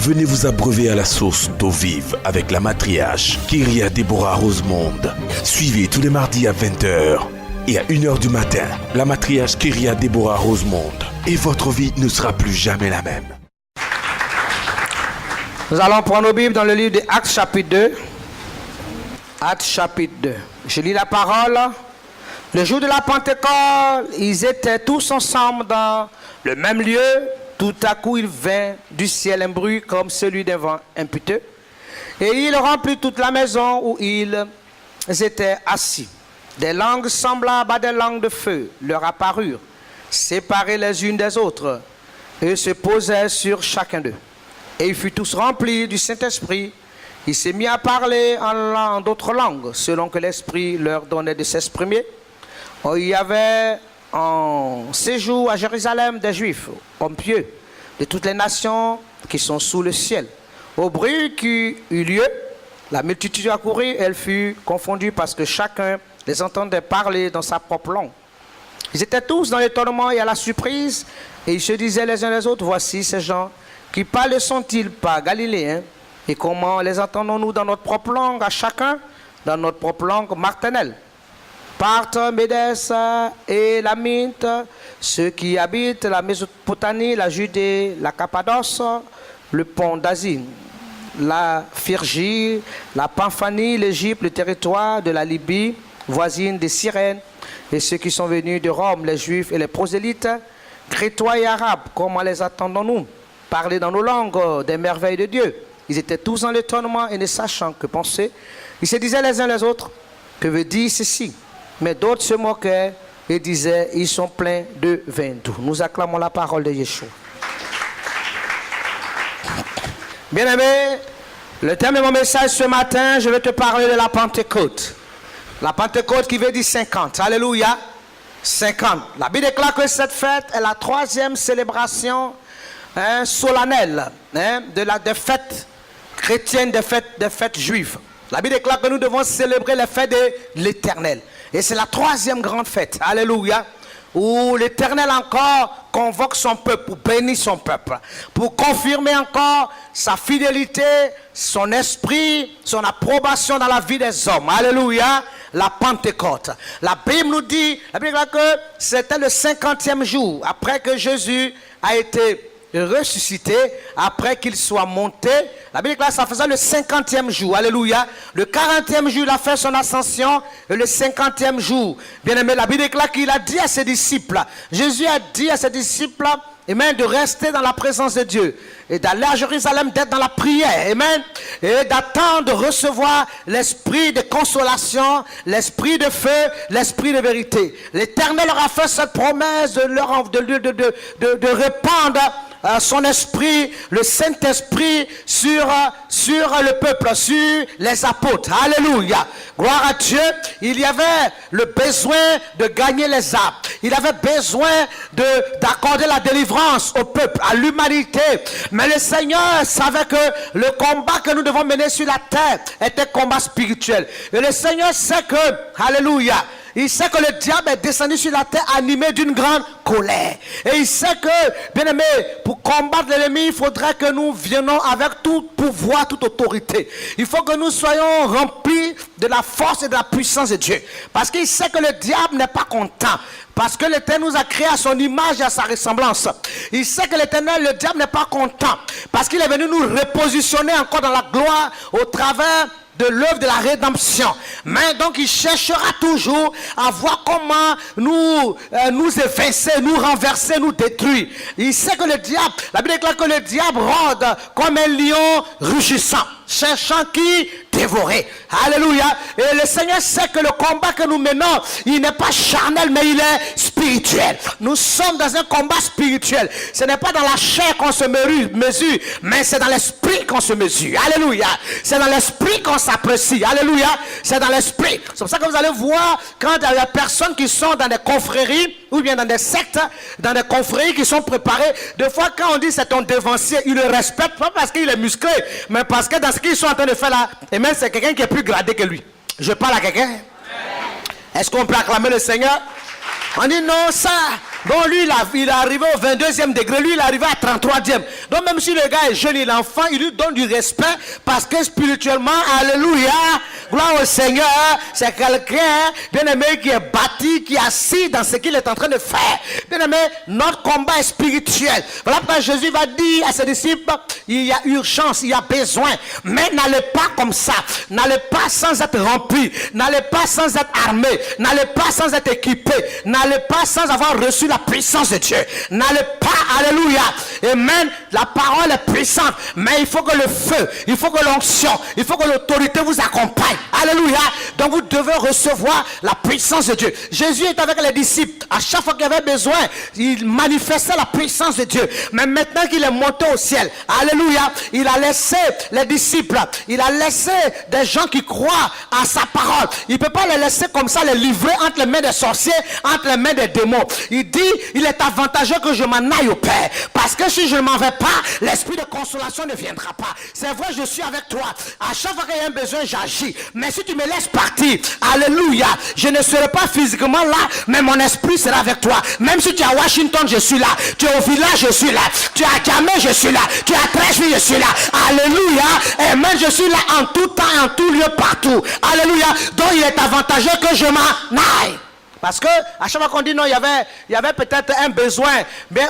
Venez vous abreuver à la source d'eau vive avec la matriarche Kyria Déborah Rosemonde. Suivez tous les mardis à 20h et à 1h du matin la matriarche Kyria Déborah Rosemonde. Et votre vie ne sera plus jamais la même. Nous allons prendre nos Bibles dans le livre des Actes chapitre 2. Actes chapitre 2. Je lis la parole. Le jour de la Pentecôte, ils étaient tous ensemble dans le même lieu. Tout à coup, il vint du ciel un bruit comme celui d'un vent impétueux. Et il remplit toute la maison où ils étaient assis. Des langues semblables à des langues de feu leur apparurent, séparées les unes des autres, et se posèrent sur chacun d'eux. Et ils furent tous remplis du Saint-Esprit. Il s'est mis à parler en d'autres langues, selon que l'Esprit leur donnait de s'exprimer. Il y avait en séjour à Jérusalem des Juifs, hommes pieux, de toutes les nations qui sont sous le ciel. Au bruit qui eut lieu, la multitude accourut, et elle fut confondue parce que chacun les entendait parler dans sa propre langue. Ils étaient tous dans l'étonnement et à la surprise, et ils se disaient les uns les autres, voici ces gens qui parlent, sont-ils pas galiléens? Et comment les entendons-nous dans notre propre langue, à chacun dans notre propre langue maternelle? Parthes, Médès et Laminte, ceux qui habitent la Mésopotamie, la Judée, la Cappadoce, le pont d'Asie, la Phrygie, la Pamphylie, l'Égypte, le territoire de la Libye, voisine des Cyrènes, et ceux qui sont venus de Rome, les Juifs et les prosélytes, Crétois et Arabes, comment les attendons-nous? Parler dans nos langues des merveilles de Dieu. Ils étaient tous dans l'étonnement et ne sachant que penser. Ils se disaient les uns les autres, que veut dire ceci? Mais d'autres se moquaient et disaient, ils sont pleins de vin doux. Nous acclamons la parole de Yeshua. Bien-aimé, le thème de mon message ce matin, je vais te parler de la Pentecôte. La Pentecôte qui veut dire 50. Alléluia. 50. La Bible déclare que cette fête est la troisième célébration solennelle des fêtes chrétiennes, des fêtes juives. La Bible déclare que nous devons célébrer les fêtes de l'Éternel. Et c'est la troisième grande fête, alléluia, où l'Éternel encore convoque son peuple pour bénir son peuple, pour confirmer encore sa fidélité, son esprit, son approbation dans la vie des hommes. Alléluia, la Pentecôte. La Bible nous dit, la Bible déclare que c'était le 50e jour après que Jésus a été ressuscité, après qu'il soit monté. La Bible déclare que ça faisait le 50e jour. Alléluia. Le 40e jour, il a fait son ascension. Et le 50e jour, bien aimé, la Bible déclare qu'il a dit à ses disciples, Jésus a dit à ses disciples, amen, de rester dans la présence de Dieu et d'aller à Jérusalem, d'être dans la prière, amen, et d'attendre de recevoir l'esprit de consolation, l'esprit de feu, l'esprit de vérité. L'Éternel leur a fait cette promesse de répandre son esprit, le Saint-Esprit sur le peuple, sur les apôtres. Alléluia. Gloire à Dieu. Il y avait le besoin de gagner les âmes. Il avait besoin d'accorder la délivrance au peuple, à l'humanité. Mais le Seigneur savait que le combat que nous devons mener sur la terre était un combat spirituel. Et le Seigneur sait que, alléluia, il sait que le diable est descendu sur la terre animé d'une grande colère. Et il sait que, bien aimé, pour combattre l'ennemi, il faudrait que nous viennons avec tout pouvoir, toute autorité. Il faut que nous soyons remplis de la force et de la puissance de Dieu. Parce qu'il sait que le diable n'est pas content. Parce que l'Éternel nous a créé à son image et à sa ressemblance. Il sait que l'Éternel, le diable n'est pas content. Parce qu'il est venu nous repositionner encore dans la gloire au travers de l'œuvre de la rédemption. Mais donc il cherchera toujours à voir comment nous évincer, nous renverser, nous détruire. Il sait que le diable, la Bible déclare que le diable rôde comme un lion rugissant, cherchant qui dévorer. Alléluia. Et le Seigneur sait que le combat que nous menons, il n'est pas charnel, mais il est spirituel. Nous sommes dans un combat spirituel. Ce n'est pas dans la chair qu'on se mesure, mais c'est dans l'esprit qu'on se mesure. Alléluia. C'est dans l'esprit qu'on s'apprécie. Alléluia. C'est dans l'esprit. C'est pour ça que vous allez voir quand il y a des personnes qui sont dans des confréries ou bien dans des sectes, dans des confréries qui sont préparées. Des fois, quand on dit c'est ton dévancier, ils le respectent pas parce qu'il est musclé, mais parce que dans ce qu'ils sont en train de faire là, et même c'est quelqu'un qui est plus gradé que lui. Je parle à quelqu'un. Est-ce qu'on peut acclamer le Seigneur? On dit non, ça. Donc lui, il est arrivé au 22e degré. Lui, il est arrivé à 33e. Donc même si le gars est jeune, il est enfant, il lui donne du respect parce que spirituellement, alléluia, gloire au Seigneur, c'est quelqu'un, bien aimé, qui est bâti, qui est assis dans ce qu'il est en train de faire. Bien aimé, notre combat est spirituel. Voilà pourquoi Jésus va dire à ses disciples, il y a urgence, il y a besoin. Mais n'allez pas comme ça. N'allez pas sans être rempli. N'allez pas sans être armé. N'allez pas sans être équipé. N'allez pas sans avoir reçu la puissance de Dieu. N'allez pas, alléluia. Amen. La parole est puissante. Mais il faut que le feu, il faut que l'onction, il faut que l'autorité vous accompagne. Alléluia. Donc vous devez recevoir la puissance de Dieu. Jésus est avec les disciples. À chaque fois qu'il avait besoin, il manifestait la puissance de Dieu. Mais maintenant qu'il est monté au ciel, alléluia, il a laissé les disciples, il a laissé des gens qui croient à sa parole. Il ne peut pas les laisser comme ça, les livrer entre les mains des sorciers, entre les mains des démons. Il dit, il est avantageux que je m'en aille au Père. Parce que si je ne m'en vais pas, l'esprit de consolation ne viendra pas. C'est vrai, je suis avec toi. À chaque fois qu'il y a un besoin, j'agis. Mais si tu me laisses partir, alléluia, je ne serai pas physiquement là, mais mon esprit sera avec toi. Même si tu es à Washington, je suis là. Tu es au village, je suis là. Tu es à Kamé, je suis là. Tu es à Trècheville, je suis là. Alléluia. Amen, je suis là en tout temps, en tout lieu, partout. Alléluia. Donc il est avantageux que je m'en aille. Parce que à chaque fois qu'on dit non, il y avait peut-être un besoin bien,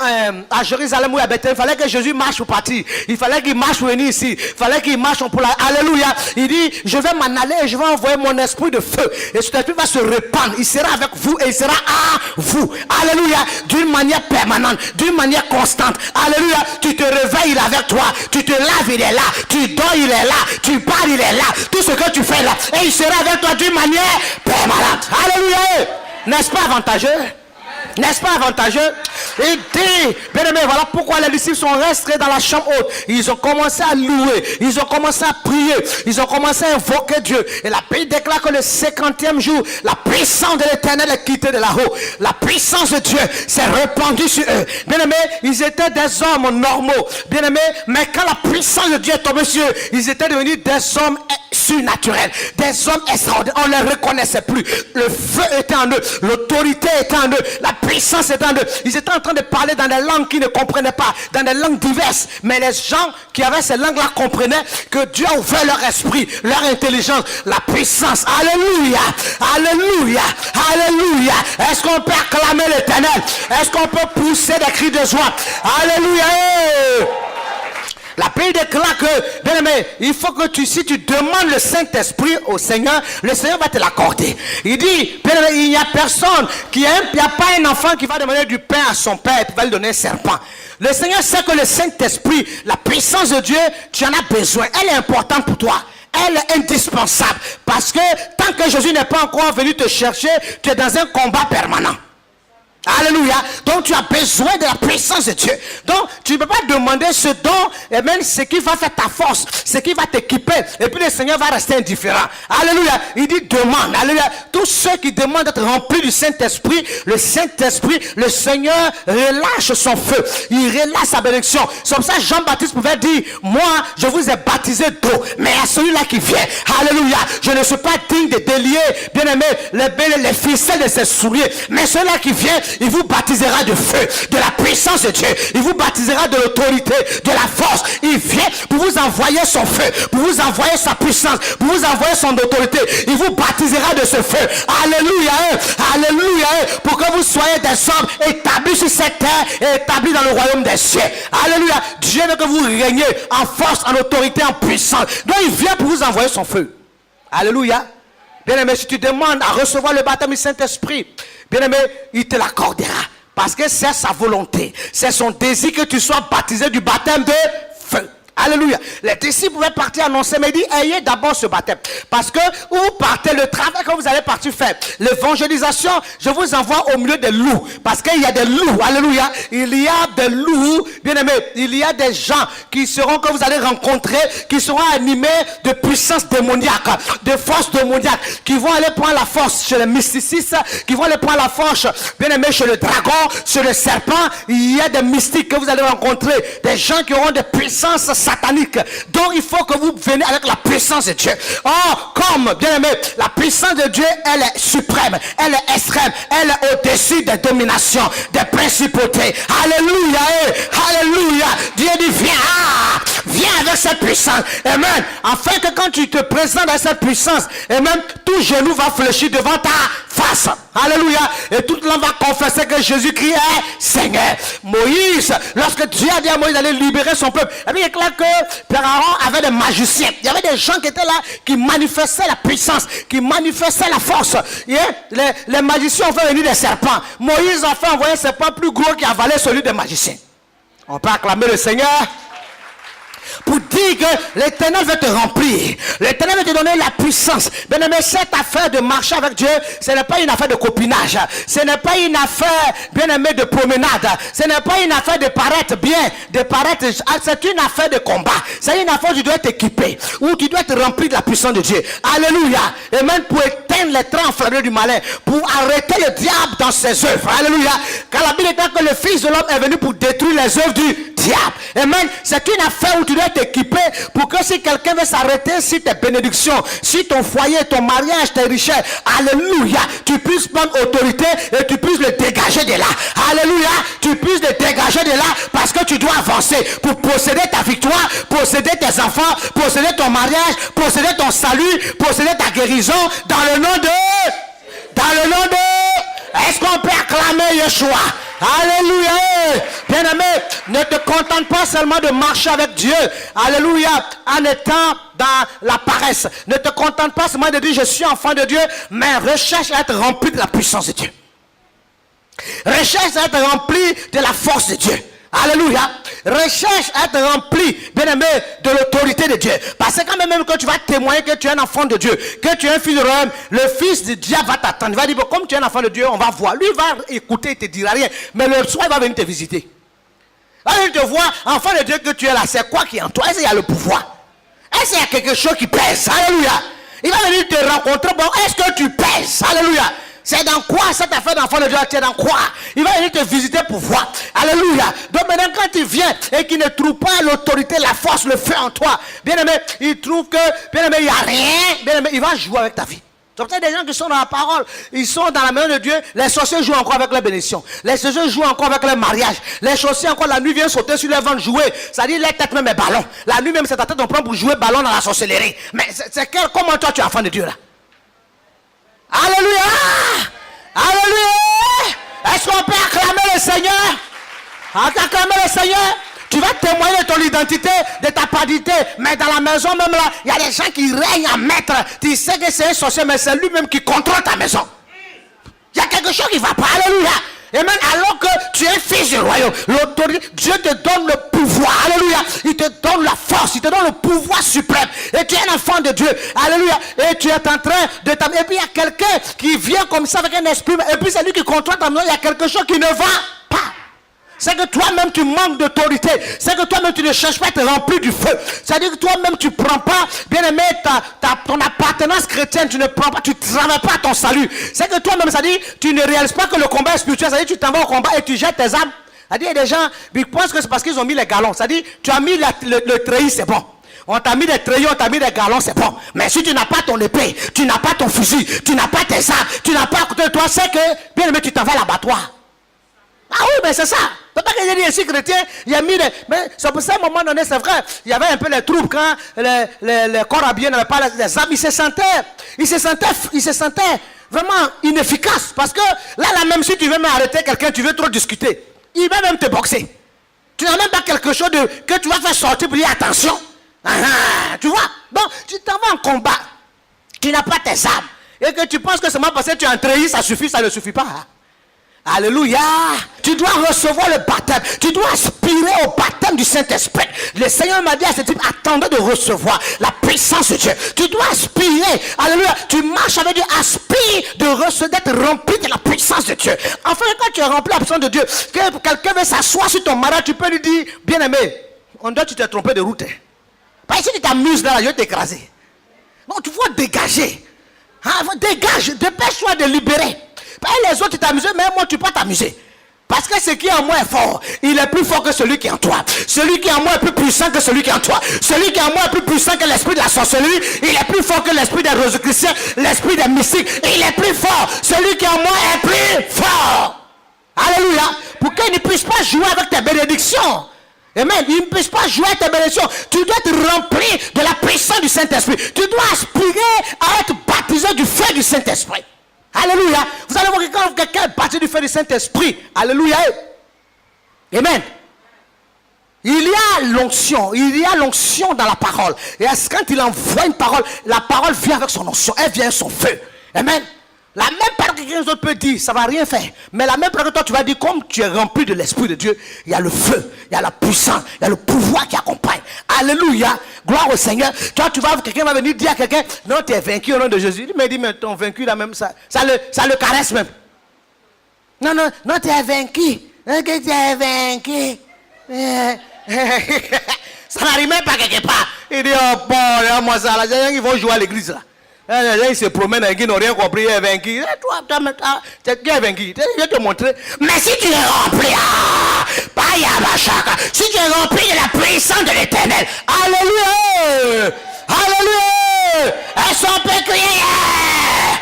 à Jérusalem ou à Bethléem. Il fallait que Jésus marche pour partir. Il fallait qu'il marche pour venir ici. Il fallait qu'il marche pour la... Alléluia. Il dit, je vais m'en aller et je vais envoyer mon esprit de feu. Et cet esprit va se répandre. Il sera avec vous et il sera à vous. Alléluia. D'une manière permanente, d'une manière constante. Alléluia. Tu te réveilles, il est avec toi. Tu te laves, il est là. Tu dors, il est là. Tu parles, il est là. Tout ce que tu fais là. Et il sera avec toi d'une manière permanente. Alléluia. N'est-ce pas avantageux? N'est-ce pas avantageux? Il dit, bien aimé, voilà pourquoi les disciples sont restés dans la chambre haute. Ils ont commencé à louer, ils ont commencé à prier, ils ont commencé à invoquer Dieu. Et la Bible déclare que le 50e jour, la puissance de l'Éternel est quittée de là-haut. La puissance de Dieu s'est répandue sur eux. Bien aimé, ils étaient des hommes normaux. Bien aimé, mais quand la puissance de Dieu est tombée sur eux, ils étaient devenus des hommes surnaturels, des hommes extraordinaires. On ne les reconnaissait plus. Le feu était en eux, l'autorité était en eux, la puissance était en eux. Ils étaient en train de parler dans des langues qu'ils ne comprenaient pas, dans des langues diverses. Mais les gens qui avaient ces langues-là comprenaient que Dieu a ouvert leur esprit, leur intelligence, la puissance. Alléluia, alléluia, alléluia. Est-ce qu'on peut acclamer l'Éternel? Est-ce qu'on peut pousser des cris de joie? Alléluia. La Bible déclare que, bien aimé, il faut que si tu demandes le Saint-Esprit au Seigneur, le Seigneur va te l'accorder. Il dit, bien aimé, il n'y a personne il n'y a pas un enfant qui va demander du pain à son père et qui va lui donner un serpent. Le Seigneur sait que le Saint-Esprit, la puissance de Dieu, tu en as besoin. Elle est importante pour toi. Elle est indispensable. Parce que tant que Jésus n'est pas encore venu te chercher, tu es dans un combat permanent. Alléluia. Donc tu as besoin de la puissance de Dieu. Donc tu ne peux pas demander ce don, et même ce qui va faire ta force, ce qui va t'équiper, et puis le Seigneur va rester indifférent. Alléluia. Il dit demande. Alléluia. Tous ceux qui demandent d'être remplis du Saint-Esprit, le Saint-Esprit, le Seigneur relâche son feu. Il relâche sa bénédiction. C'est comme ça Jean-Baptiste pouvait dire, moi je vous ai baptisé d'eau, mais à celui-là qui vient, alléluia, je ne suis pas digne de délier, bien aimé, les ficelles de ses souliers, mais celui-là qui vient, il vous baptisera de feu, de la puissance de Dieu. Il vous baptisera de l'autorité, de la force. Il vient pour vous envoyer son feu, pour vous envoyer sa puissance, pour vous envoyer son autorité. Il vous baptisera de ce feu. Alléluia, alléluia, pour que vous soyez des hommes établis sur cette terre et établis dans le royaume des cieux. Alléluia. Dieu veut que vous régniez en force, en autorité, en puissance. Donc il vient pour vous envoyer son feu. Alléluia. Bien aimé, si tu demandes à recevoir le baptême du Saint-Esprit, bien aimé, il te l'accordera. Parce que c'est sa volonté. C'est son désir que tu sois baptisé du baptême de feu. Alléluia. Les disciples pouvaient partir annoncer, mais il dit, ayez d'abord ce baptême. Parce que où vous partez, le travail que vous allez partir faire, l'évangélisation, je vous envoie au milieu des loups. Parce qu'il y a des loups. Alléluia. Il y a des loups, bien aimés. Il y a des gens que vous allez rencontrer, qui seront animés de puissance démoniaque, de force démoniaque, qui vont aller prendre la force chez les mysticistes, qui vont aller prendre la force, bien aimé, chez le dragon, chez le serpent. Il y a des mystiques que vous allez rencontrer, des gens qui auront des puissances satanique. Donc il faut que vous veniez avec la puissance de Dieu. Oh, comme, bien aimé, la puissance de Dieu, elle est suprême, elle est extrême, elle est au-dessus des dominations, des principautés. Alléluia, alléluia. Dieu dit, viens avec cette puissance. Amen. Afin que quand tu te présentes à cette puissance, amen, tout genou va fléchir devant ta face. Alléluia. Et toute langue va confesser que Jésus-Christ est Seigneur. Moïse, lorsque Dieu a dit à Moïse d'aller libérer son peuple, il est clair que Père Aaron avait des magiciens. Il y avait des gens qui étaient là, qui manifestaient la puissance, qui manifestaient la force. Les magiciens ont fait venir des serpents. Moïse a fait envoyer un serpent plus gros qui avalait celui des magiciens. On peut acclamer le Seigneur pour dire que l'Éternel veut te remplir. L'Éternel veut te donner la puissance. Bien aimé, cette affaire de marcher avec Dieu, ce n'est pas une affaire de copinage. Ce n'est pas une affaire, bien aimé, de promenade. Ce n'est pas une affaire de paraître bien, de paraître. C'est une affaire de combat. C'est une affaire où tu dois être équipé, où tu dois être rempli de la puissance de Dieu. Alléluia. Et même pour éteindre les traits enflammés du malin, pour arrêter le diable dans ses œuvres. Alléluia. Car la Bible dit que le Fils de l'homme est venu pour détruire les œuvres du diable. Amen. C'est une affaire où tu dois être équipé pour que si quelqu'un veut s'arrêter sur tes bénédictions, si ton foyer, ton mariage, tes richesses, alléluia, tu puisses prendre autorité et tu puisses le dégager de là. Alléluia, tu puisses le dégager de là parce que tu dois avancer pour posséder ta victoire, posséder tes enfants, posséder ton mariage, posséder ton salut, posséder ta guérison dans le nom de est-ce qu'on peut acclamer Yeshua? Alléluia. Bien aimé, ne te contente pas seulement de marcher avec Dieu. Alléluia. En étant dans la paresse. Ne te contente pas seulement de dire je suis enfant de Dieu, mais recherche à être rempli de la puissance de Dieu. Recherche à être rempli de la force de Dieu. Alléluia. Recherche à être rempli, bien aimé, de l'autorité de Dieu. Parce que quand même que tu vas témoigner que tu es un enfant de Dieu, que tu es un fils de Rome, le fils du diable va t'attendre. Il va dire, bon, comme tu es un enfant de Dieu, on va voir. Lui va écouter, il ne te dira rien. Mais le soir, il va venir te visiter. Il va venir te voir, enfant de Dieu que tu es là. C'est quoi qui est en toi? Est-ce qu'il y a le pouvoir? Est-ce qu'il y a quelque chose qui pèse? Alléluia. Il va venir te rencontrer. Bon, est-ce que tu pèses? Alléluia. C'est dans quoi cette affaire d'enfant de Dieu? Tu es dans quoi? Il va venir te visiter pour voir. Alléluia. Donc maintenant quand tu viens et qu'il ne trouve pas l'autorité, la force, le feu en toi, bien aimé, il trouve que, bien aimé, il n'y a rien, bien aimé, il va jouer avec ta vie. C'est peut-être des gens qui sont dans la parole, ils sont dans la maison de Dieu, les sorciers jouent encore avec la bénédiction, les sorciers jouent encore avec le mariage, les sorciers encore la nuit viennent sauter sur les vents jouer, c'est-à-dire les têtes même les ballons, la nuit même c'est ta tête on prend pour jouer ballon dans la sorcellerie. Mais comment toi tu es enfant de Dieu là? Alléluia! Alléluia! Est-ce qu'on peut acclamer le Seigneur? Acclamer le Seigneur? Tu vas témoigner de ton identité, de ta paternité. Mais dans la maison même là, il y a des gens qui règnent à maître. Tu sais que c'est un sorcier, mais c'est lui-même qui contrôle ta maison. Il y a quelque chose qui ne va pas. Alléluia! Et même alors que tu es fils du royaume, l'autorité, Dieu te donne le pouvoir. Alléluia. Il te donne la force, il te donne le pouvoir suprême. Et tu es un enfant de Dieu. Alléluia. Et tu es en train de t'amener. Et puis il y a quelqu'un qui vient comme ça avec un esprit. Et puis c'est lui qui contrôle ta maison. Il y a quelque chose qui ne va pas. C'est que toi-même tu manques d'autorité. C'est que toi-même tu ne cherches pas à être rempli du feu. C'est-à-dire que toi-même tu ne prends pas, bien aimé, ton appartenance chrétienne, tu ne prends pas, tu ne travailles pas ton salut. C'est que toi-même, c'est-à-dire tu ne réalises pas que le combat est spirituel. C'est-à-dire tu t'en vas au combat et tu jettes tes armes. C'est-à-dire il y a des gens, ils pensent que c'est parce qu'ils ont mis les galons. C'est-à-dire tu as mis le treillis, c'est bon. On t'a mis des treillis, on t'a mis des galons, c'est bon. Mais si tu n'as pas ton épée, tu n'as pas ton fusil, tu n'as pas tes armes, tu n'as pas à côté de toi, c'est que, bien aimé, tu t'en vas à l'abattoir. Ah oui, mais c'est ça. C'est pas que j'ai dit ici chrétien, il y a mis des... Mais c'est pour ça, à un moment donné, c'est vrai, il y avait un peu les troubles quand les corps habillés n'avaient pas les armes. Ils se sentaient vraiment inefficaces. Parce que là, même si tu veux m'arrêter quelqu'un, tu veux trop discuter, il va même te boxer. Tu n'as même pas quelque chose que tu vas faire sortir pour dire attention. Tu vois? Donc, tu t'en vas en combat. Tu n'as pas tes armes. Et que tu penses que seulement parce que tu es en treillis, ça suffit, ça ne suffit pas. Alléluia. Tu dois recevoir le baptême. Tu dois aspirer au baptême du Saint-Esprit. Le Seigneur m'a dit à ce type, attendez de recevoir la puissance de Dieu. Tu dois aspirer. Alléluia. Tu marches avec Dieu. Aspire de recevoir, d'être rempli de la puissance de Dieu. Enfin, quand tu es rempli de la puissance de Dieu, que quelqu'un veut s'asseoir sur ton mariage, tu peux lui dire, bien aimé, on doit tu t'es trompé de route. Parce que si tu t'amuses là, je vais t'écraser. Non, tu dois dégager. Dégage. Dépêche-toi de libérer. Les autres, tu t'amuses, mais moi, tu peux pas t'amuser. Parce que ce qui est en moi est fort. Il est plus fort que celui qui est en toi. Celui qui est en moi est plus puissant que celui qui est en toi. Celui qui est en moi est plus puissant que l'esprit de la sorcellerie. Il est plus fort que l'esprit des rosicruciens, l'esprit des mystiques. Il est plus fort. Celui qui est en moi est plus fort. Alléluia. Pour qu'il ne puisse pas jouer avec tes bénédictions. Amen. Il ne puisse pas jouer avec tes bénédictions. Tu dois être rempli de la puissance du Saint-Esprit. Tu dois aspirer à être baptisé du feu du Saint-Esprit. Alléluia. Vous allez voir que quand quelqu'un est baptisé du feu du Saint-Esprit, alléluia. Amen. Il y a l'onction dans la parole. Et quand il envoie une parole, la parole vient avec son onction, elle vient avec son feu. Amen. La même parole que quelqu'un d'autre peut dire, ça ne va rien faire. Mais la même parole que toi, tu vas dire, comme tu es rempli de l'Esprit de Dieu, il y a le feu, il y a la puissance, il y a le pouvoir qui accompagne. Alléluia. Gloire au Seigneur. Quelqu'un va venir dire à quelqu'un, non, tu es vaincu au nom de Jésus. Il me dit, mais ton vaincu, là même, ça le caresse même. Non, tu es vaincu. Non, que tu es vaincu. Ça n'arrive même pas quelque part. Il dit, oh bon, moi ça, là, ils vont jouer à l'église là. Ils se promènent et ils n'ont rien compris, ils sont vaincus. Toi, tu es vaincu. Je vais te montrer. Mais si tu es rempli, si tu es rempli de la puissance de l'Éternel, alléluia, alléluia, elles sont péculières.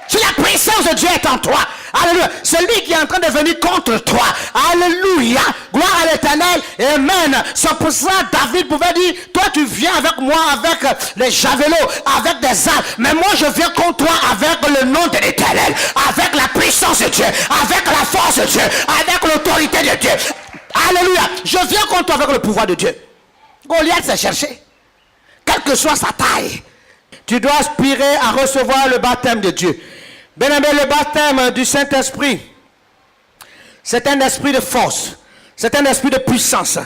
Si la puissance de Dieu est en toi, alléluia, celui qui est en train de venir contre toi, alléluia, gloire à l'Éternel, amen. C'est pour ça David pouvait dire, toi tu viens avec moi avec les javelots, avec des armes, mais moi je viens contre toi avec le nom de l'Éternel, avec la puissance de Dieu, avec la force de Dieu, avec l'autorité de Dieu. Alléluia, je viens contre toi avec le pouvoir de Dieu. Goliath s'est cherché, quelle que soit sa taille, tu dois aspirer à recevoir le baptême de Dieu. Bien-aimé, le baptême du Saint-Esprit, c'est un esprit de force, c'est un esprit de puissance.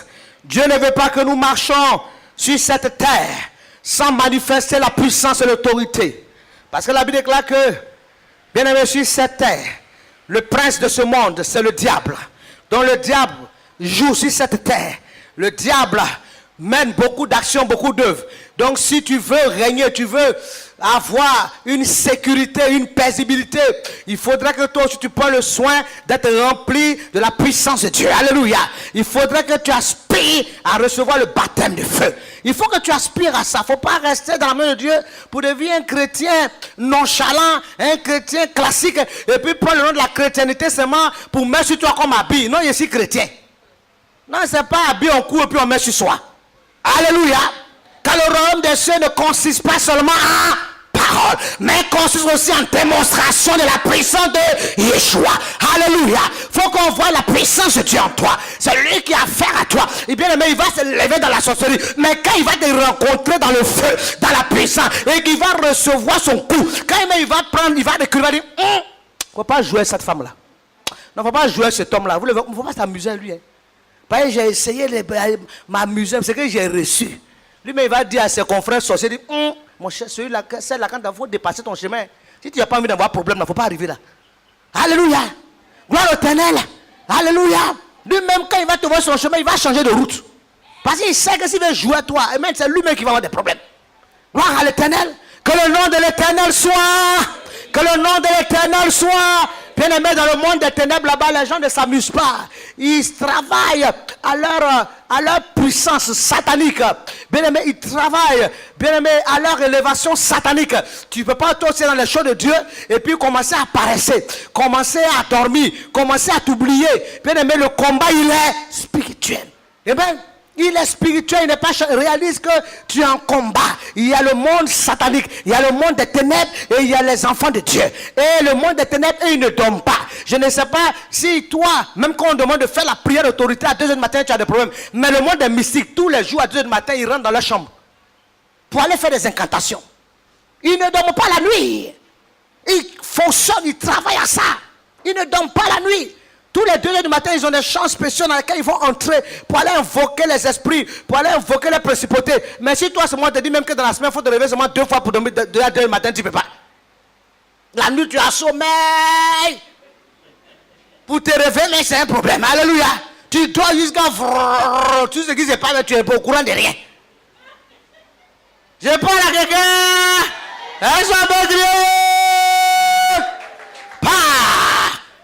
Dieu ne veut pas que nous marchions sur cette terre sans manifester la puissance et l'autorité. Parce que la Bible déclare que, bien-aimé, sur cette terre, le prince de ce monde, c'est le diable. Donc le diable joue sur cette terre. Le diable mène beaucoup d'actions, beaucoup d'œuvres. Donc si tu veux régner, tu veux avoir une sécurité, une paisibilité, il faudrait que toi aussi tu prends le soin d'être rempli de la puissance de Dieu. Alléluia. Il faudrait que tu aspires à recevoir le baptême de feu. Il faut que tu aspires à ça. Il ne faut pas rester dans la main de Dieu pour devenir un chrétien nonchalant, un chrétien classique, et puis prendre le nom de la chrétienté seulement pour mettre sur toi comme habit. Non, je suis chrétien. Non, ce n'est pas habit, on court et puis on met sur soi. Alléluia. Car le royaume des cieux ne consiste pas seulement en parole, mais consiste aussi en démonstration de la puissance de Yeshua. Alléluia. Il faut qu'on voit la puissance de Dieu en toi. C'est lui qui a affaire à toi. Et bien aimé, il va se lever dans la sorcellerie. Mais quand il va te rencontrer dans le feu, dans la puissance, et qu'il va recevoir son coup, quand il va prendre, il va décrire, il va dire, il ne faut pas jouer avec cette femme-là. Non, il ne faut pas jouer avec cet homme-là. Il ne faut pas s'amuser avec lui. Parce que j'ai essayé de m'amuser, c'est que j'ai reçu. Lui-même, il va dire à ses confrères sorciers, mon cher, celui-là, celle-là, quand il faut dépasser ton chemin, si tu n'as pas envie d'avoir problème, il ne faut pas arriver là. Alléluia. Gloire au Éternel. Alléluia. Lui-même, quand il va te voir sur son chemin, il va changer de route. Parce qu'il sait que s'il veut jouer à toi, c'est lui-même qui va avoir des problèmes. Gloire à l'Éternel. Que le nom de l'Éternel soit. Que le nom de l'Éternel soit. Bien aimé, dans le monde des ténèbres, là-bas, les gens ne s'amusent pas. Ils travaillent à leur puissance satanique. Bien aimé, ils travaillent, bien aimé, à leur élévation satanique. Tu ne peux pas toi aussi dans les choses de Dieu et puis commencer à paresser, commencer à dormir, commencer à t'oublier. Bien aimé, le combat, il est spirituel. Amen. Il est spirituel, il n'est pas réalise que tu es en combat. Il y a le monde satanique, il y a le monde des ténèbres et il y a les enfants de Dieu. Et le monde des ténèbres, ils ne dorment pas. Je ne sais pas si toi, même quand on demande de faire la prière d'autorité à 2h du matin, tu as des problèmes. Mais le monde des mystiques, tous les jours à 2h du matin, ils rentrent dans leur chambre pour aller faire des incantations. Ils ne dorment pas la nuit. Ils fonctionnent, ils travaillent à ça. Ils ne dorment pas la nuit. Tous les 2h du matin, ils ont des chants spéciaux dans lesquels ils vont entrer pour aller invoquer les esprits, pour aller invoquer les principautés. Mais si toi, moi, te dis même que dans la semaine, il faut te réveiller seulement 2 fois pour dormir de 2h à 2h du matin, tu ne peux pas. La nuit, tu as sommeil. Pour te réveiller, mais c'est un problème. Alléluia. Tu dois jusqu'à... Tu sais ce qui se passe, mais tu n'es pas au courant de rien. Je parle à quelqu'un. Pas.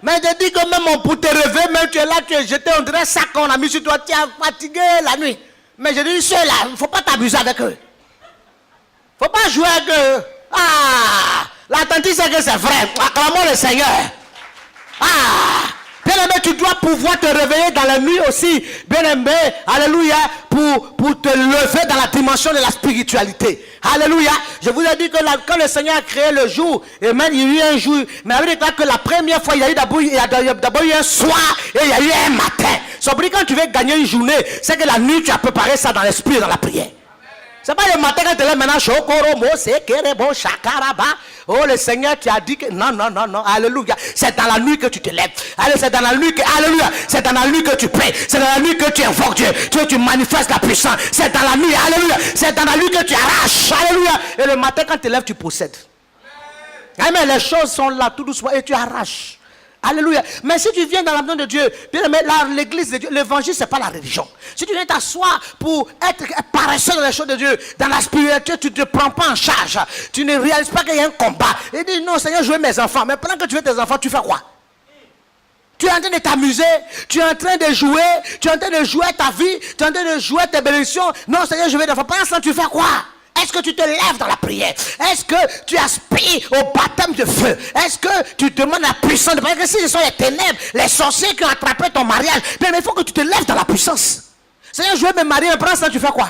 Mais je dis que même pour te réveiller, même tu es là, tu es jeté, on dirait ça qu'on a mis sur toi, tu es fatigué la nuit. Mais je dis, ceux-là, il ne faut pas t'abuser avec eux. Il ne faut pas jouer avec eux. Ah, l'attentif c'est que c'est vrai. Acclamons le Seigneur. Ah, bien-aimé, tu dois pouvoir te réveiller dans la nuit aussi. Bien-aimé, alléluia, pour te lever dans la dimension de la spiritualité. Alléluia. Je vous ai dit que quand le Seigneur a créé le jour, et même il y a eu un jour, mais avec que la première fois, il y a eu d'abord eu un soir et il y a eu un matin. Sauf que quand tu veux gagner une journée, c'est que la nuit, tu as préparé ça dans l'esprit et dans la prière. C'est pas le matin quand tu es là maintenant, oh le Seigneur tu as dit que non, alléluia. C'est dans la nuit que tu te lèves. Allez, c'est dans la nuit que, alléluia. C'est dans la nuit que tu pries. C'est dans la nuit que tu invoques Dieu. Tu manifestes la puissance. C'est dans la nuit, alléluia. C'est dans la nuit que tu arraches, alléluia. Et le matin quand tu te lèves, tu possèdes. Amen, les choses sont là tout doucement et tu arraches. Alléluia. Mais si tu viens dans la maison de Dieu, l'église de Dieu, l'évangile, ce n'est pas la religion. Si tu viens t'asseoir pour être paresseux dans les choses de Dieu, dans la spiritualité, tu ne te prends pas en charge. Tu ne réalises pas qu'il y a un combat. Et dis non, Seigneur, je veux mes enfants. Mais pendant que tu veux tes enfants, tu fais quoi? Tu es en train de t'amuser, tu es en train de jouer, tu es en train de jouer ta vie, tu es en train de jouer tes bénédictions. Non, Seigneur, je veux des enfants. Pendant ce temps, tu fais quoi? Est-ce que tu te lèves dans la prière? Est-ce que tu aspires au baptême de feu? Est-ce que tu demandes la puissance? Parce que si ce sont les ténèbres, les sorciers qui ont attrapé ton mariage, mais il faut que tu te lèves dans la puissance. Seigneur, je veux me marier, mais pendant ça, tu fais quoi?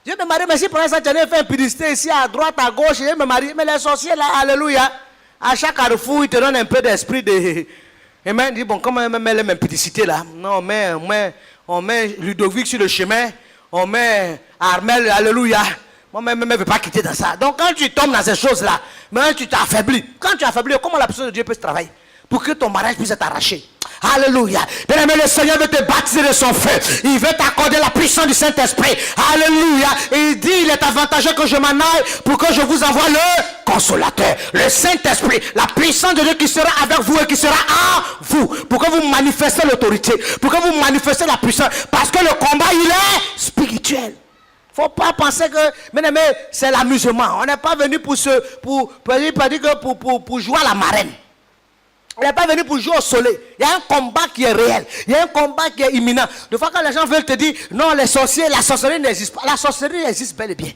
Je veux me marier, mais si pendant ça, tu as fait un publicité ici, à droite, à gauche, je veux me marier. Mais les sorciers, là, alléluia, à chaque carrefour, ils te donnent un peu d'esprit de... Et même, dit, bon, comment on met les mêmes publicités là? Non, on met Ludovic sur le chemin, on met Armel, alléluia. Moi-même, je ne veux pas quitter dans ça. Donc, quand tu tombes dans ces choses-là, tu t'affaiblis. Quand tu affaiblis, comment la puissance de Dieu peut se travailler pour que ton mariage puisse être arraché? Alléluia. Bien-aimé, le Seigneur veut te baptiser de son feu. Il veut t'accorder la puissance du Saint-Esprit. Alléluia. Et il dit, il est avantageux que je m'en aille pour que je vous envoie le consolateur, le Saint-Esprit, la puissance de Dieu qui sera avec vous et qui sera en vous. Pour que vous manifestez l'autorité, pour que vous manifestez la puissance. Parce que le combat, il est spirituel. Il ne faut pas penser que, bien-aimé, c'est l'amusement. On n'est pas venu pour jouer à la marraine. On n'est pas venu pour jouer au soleil. Il y a un combat qui est réel. Il y a un combat qui est imminent. De fois, quand les gens veulent te dire, non, les sorciers, la sorcellerie n'existe pas. La sorcellerie existe bel et bien.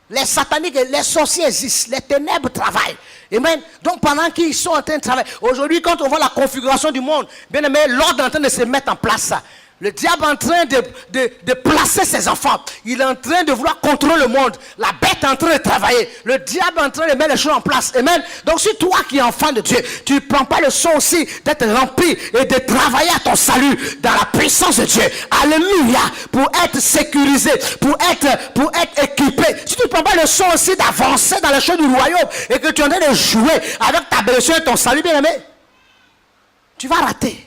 Les sataniques, les sorciers existent. Les ténèbres travaillent. Amen. Donc, pendant qu'ils sont en train de travailler. Aujourd'hui, quand on voit la configuration du monde, bien aimé, l'ordre est en train de se mettre en place. Le diable est en train de placer ses enfants. Il est en train de vouloir contrôler le monde. La bête est en train de travailler. Le diable est en train de mettre les choses en place. Amen. Donc si toi qui es enfant de Dieu, tu ne prends pas le soin aussi d'être rempli et de travailler à ton salut dans la puissance de Dieu. Alléluia. Pour être sécurisé, pour être équipé. Si tu ne prends pas le soin aussi d'avancer dans les choses du royaume et que tu es en train de jouer avec ta bénédiction et ton salut, bien aimé, tu vas rater.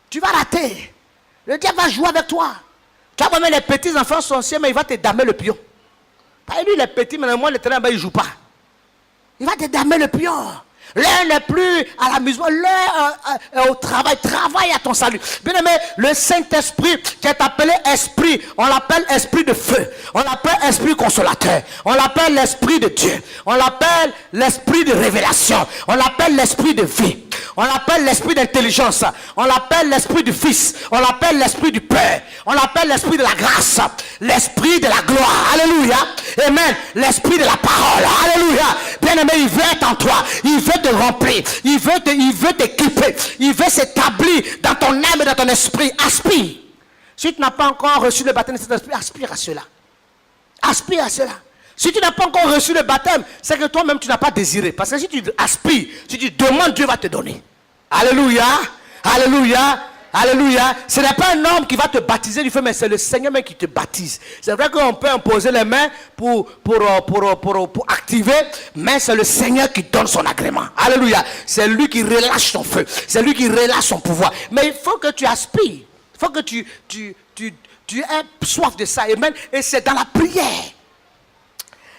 Tu vas rater. Le diable va jouer avec toi. Tu vas voir les petits enfants sorciers, mais il va te damer le pion. Pas lui, les petits, mais moi, le terrain, il ne joue pas. Il va te damer le pion. L'un n'est plus à l'amusement, l'un au travail. Travaille à ton salut. Bien aimé, le Saint-Esprit qui est appelé esprit, on l'appelle esprit de feu. On l'appelle esprit consolateur. On l'appelle l'esprit de Dieu. On l'appelle l'esprit de révélation. On l'appelle l'esprit de vie. On l'appelle l'esprit d'intelligence. On l'appelle l'esprit du Fils. On l'appelle l'esprit du Père. On l'appelle l'esprit de la grâce. L'esprit de la gloire. Alléluia. Amen. L'esprit de la parole. Alléluia. Bien-aimé, il veut être en toi. Il veut te remplir. Il veut t'équiper. Il veut s'établir dans ton âme et dans ton esprit. Aspire. Si tu n'as pas encore reçu le baptême de cet esprit, aspire à cela. Aspire à cela. Si tu n'as pas encore reçu le baptême, c'est que toi-même tu n'as pas désiré. Parce que si tu aspires, si tu demandes, Dieu va te donner. Alléluia. Alléluia. Alléluia. Ce n'est pas un homme qui va te baptiser du feu, mais c'est le Seigneur même qui te baptise. C'est vrai qu'on peut imposer les mains pour activer, mais c'est le Seigneur qui donne son agrément. Alléluia. C'est lui qui relâche son feu. C'est lui qui relâche son pouvoir. Mais il faut que tu aspires. Il faut que tu aies soif de ça. Amen. Et c'est dans la prière.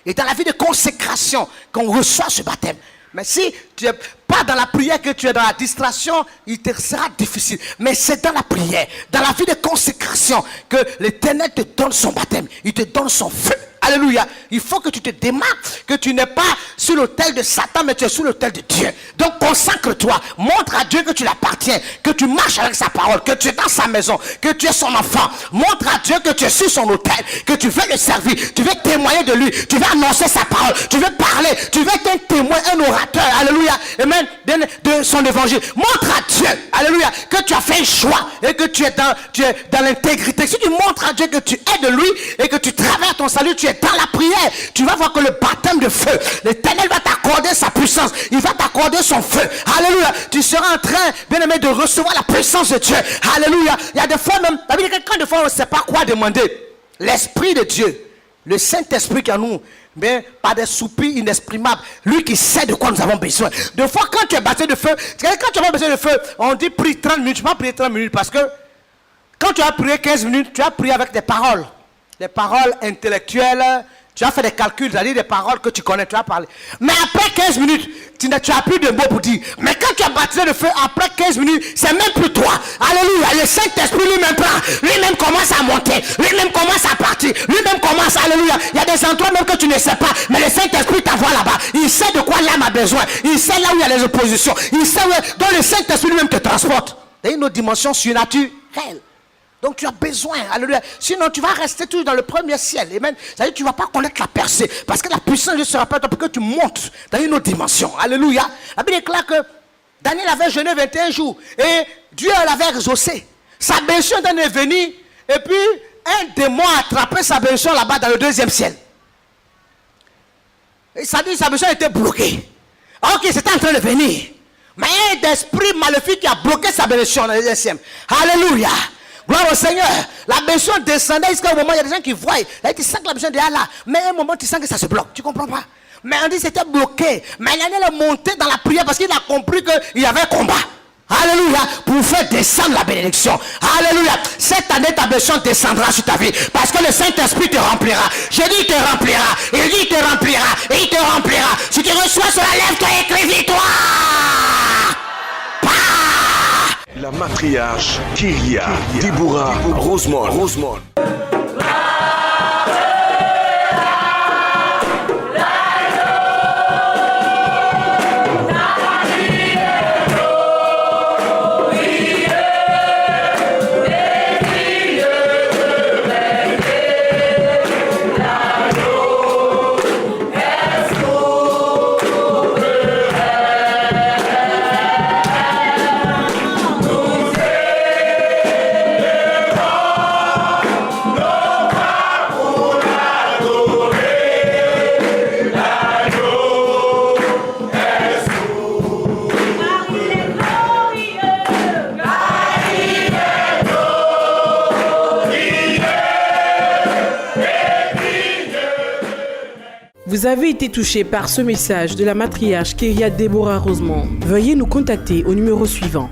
Et dans la vie de consécration qu'on reçoit ce baptême. Mais si tu n'es pas dans la prière, que tu es dans la distraction, il te sera difficile. Mais c'est dans la prière, dans la vie de consécration, que l'Éternel te donne son baptême. Il te donne son feu. Alléluia. Il faut que tu te démarques, que tu n'es pas sur l'autel de Satan, mais tu es sur l'autel de Dieu. Donc consacre-toi, montre à Dieu que tu l'appartiens, que tu marches avec sa parole, que tu es dans sa maison, que tu es son enfant. Montre à Dieu que tu es sur son autel, que tu veux le servir, tu veux témoigner de lui, tu veux annoncer sa parole, tu veux parler, tu veux être un témoin, un orateur, alléluia, amen, de son évangile. Montre à Dieu, alléluia, que tu as fait un choix et que tu es dans l'intégrité. Si tu montres à Dieu que tu es de lui et que tu travailles ton salut, tu es dans la prière, tu vas voir que le baptême de feu, l'Éternel va t'accorder sa puissance, il va t'accorder son feu, alléluia. Tu seras en train, bien aimé, de recevoir la puissance de Dieu, alléluia. Il y a des fois même, la Bible dit que quand des fois on ne sait pas quoi demander, l'Esprit de Dieu, le Saint-Esprit qui est en nous, mais par des soupirs inexprimables, lui qui sait de quoi nous avons besoin. Des fois, quand tu es baptisé de feu, quand tu as besoin de feu, on dit prie 30 minutes. Tu vas prier 30 minutes parce que quand tu as prié 15 minutes, tu as prié avec des paroles intellectuelles. Tu as fait des calculs, c'est-à-dire des paroles que tu connais, tu as parlé. Mais après 15 minutes, tu n'as plus de mots pour dire. Mais quand tu as baptisé de feu, après 15 minutes, c'est même plus toi. Alléluia. Le Saint-Esprit lui-même prend. Lui-même commence à monter. Lui-même commence à partir. Lui-même commence, alléluia. Il y a des endroits même que tu ne sais pas. Mais le Saint-Esprit t'envoie là-bas. Il sait de quoi l'âme a besoin. Il sait là où il y a les oppositions. Il sait où... Donc le Saint-Esprit lui-même te transporte. Il y a une autre dimension surnaturelle. Donc tu as besoin, alléluia. Sinon tu vas rester toujours dans le premier ciel. Amen. C'est-à-dire que tu ne vas pas connaître la percée. Parce que la puissance de Dieu sera pas toi pour que tu montes dans une autre dimension. Alléluia. La Bible déclare que Daniel avait jeûné 21 jours. Et Dieu l'avait exaucé. Sa bénédiction est venue. Et puis un démon a attrapé sa bénédiction là-bas dans le deuxième ciel. Et ça dit que sa bénédiction était bloquée. Ok, c'était en train de venir. Mais il y a un esprit maléfique qui a bloqué sa bénédiction dans le deuxième. Alléluia. Gloire au Seigneur. La bénédiction descendait jusqu'au moment, il y a des gens qui voient. Là, tu sens que la bénédiction est là. Mais à un moment, tu sens que ça se bloque. Tu ne comprends pas. Mais on dit que c'était bloqué. Mais il est monté dans la prière parce qu'il a compris qu'il y avait un combat. Alléluia. Pour faire descendre la bénédiction. Alléluia. Cette année, ta bénédiction descendra sur ta vie. Parce que le Saint-Esprit te remplira. Je dis, il te remplira. Il dit, il te remplira. Et il te remplira. Si tu reçois cela, lève-toi et crie victoire. La matriarche Kyria Deborah Rosemond. Vous avez été touché par ce message de la matriarche Kyria Deborah Rosemond. Veuillez nous contacter au numéro suivant.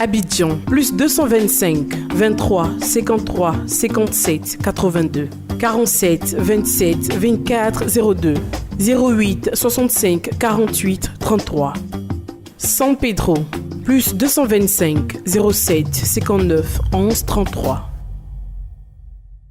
Abidjan, plus 225 23 53 57 82 47 27 24 02 08 65 48 33. San Pedro, plus 225 07 59 11 33